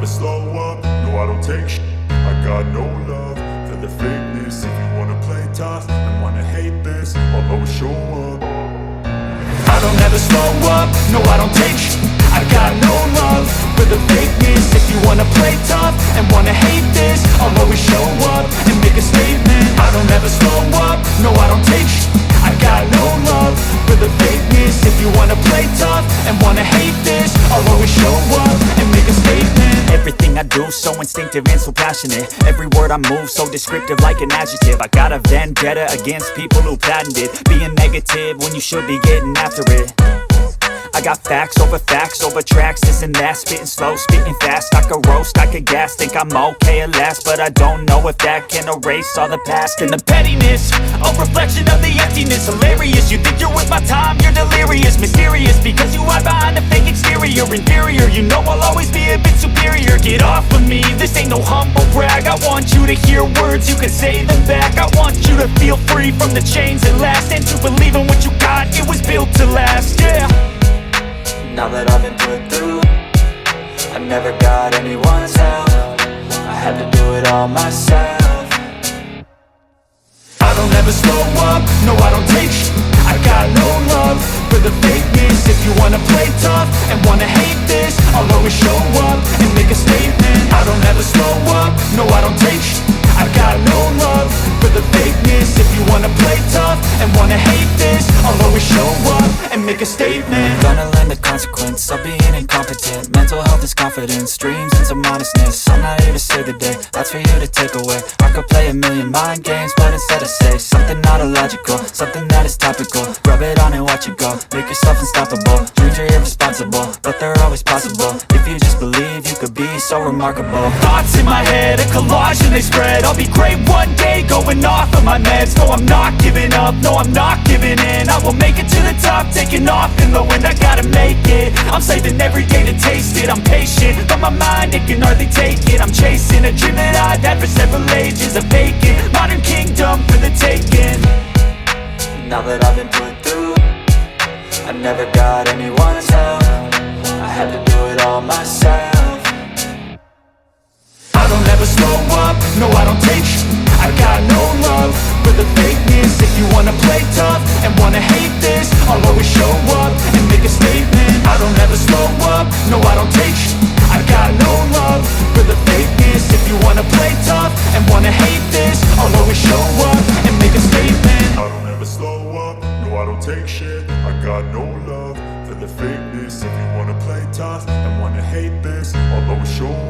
never slow up, no I don't take shit. I got no love for the fakeness. If you wanna play tough and wanna hate this, I'll always show up. I don't ever slow up, no I don't take shit. I got no love for the fakeness. If you wanna play tough and wanna hate this, I'll always show up and make a statement. I don't ever slow up, no I don't take shit. I got no love for the fakeness. If you wanna play tough and wanna hate this, I'll always show up and make a statement. Everything I do so instinctive and so passionate. Every word I move so descriptive like an adjective. I got a vendetta against people who patented being negative when you should be getting after it. I got facts over tracks, this and that. Spitting slow, spitting fast. I could roast, I could gas. Think I'm okay at last, but I don't know if that can erase all the past. And the pettiness, a reflection of the emptiness. Hilarious, you think you're worth my time, you're delirious. Mysterious, because you hide behind a fake exterior. Inferior, you know I'll always be a bit superior. Get off of me, this ain't no humble brag. I want you to hear words, you can say them back. I want you to feel free from the chains that last, and to believe in what you got, it was built to last, yeah. Now that I've been put through, I never got anyone's help. I had to do it all myself. I don't ever slow up, no I don't take shit. I got no love for the fakeness. If you wanna play tough and wanna hate this, I'll always show up and make a statement. I don't ever slow up, no I don't take shit. I got no love for the fakeness. If you wanna play tough and wanna hate this, I'll always show up and make a statement. Gonna learn the consequence of being incompetent. Mental health is confidence, dreams and some honestness. I'm not here to save the day, that's for you to take away. I could play a million mind games, but instead I say something not illogical, something that is topical. Rub it on and watch it go, make yourself unstoppable. Dreams are irresponsible, but they're always possible. If you just believe, you could be so remarkable. Thoughts in my head, a collage and they spread. I'll be great one day, going off of my meds. No, I'm not giving up, no, I'm not giving in. I will make it to the top, taking off in the wind. I gotta make it, I'm saving every day to taste it. I'm patient, but my mind, it can hardly take it. I'm chasing a dream that I've had for several ages. A vacant, modern kingdom for the taking. Now that I've been put through, I never got anyone's help. I had to do it all myself. I don't ever slow up, no I don't take shit. I got no love for the fakeness. If you wanna play tough and wanna hate this, I'll always show up and make a statement. I don't ever slow up, no I don't take shit. I got no love for the fakeness. If you wanna play tough and wanna hate this, I'll always show up and make a statement. I don't ever slow up, no I don't take shit. I got no love for the fakeness. If you wanna play tough and wanna hate this, I'll always show up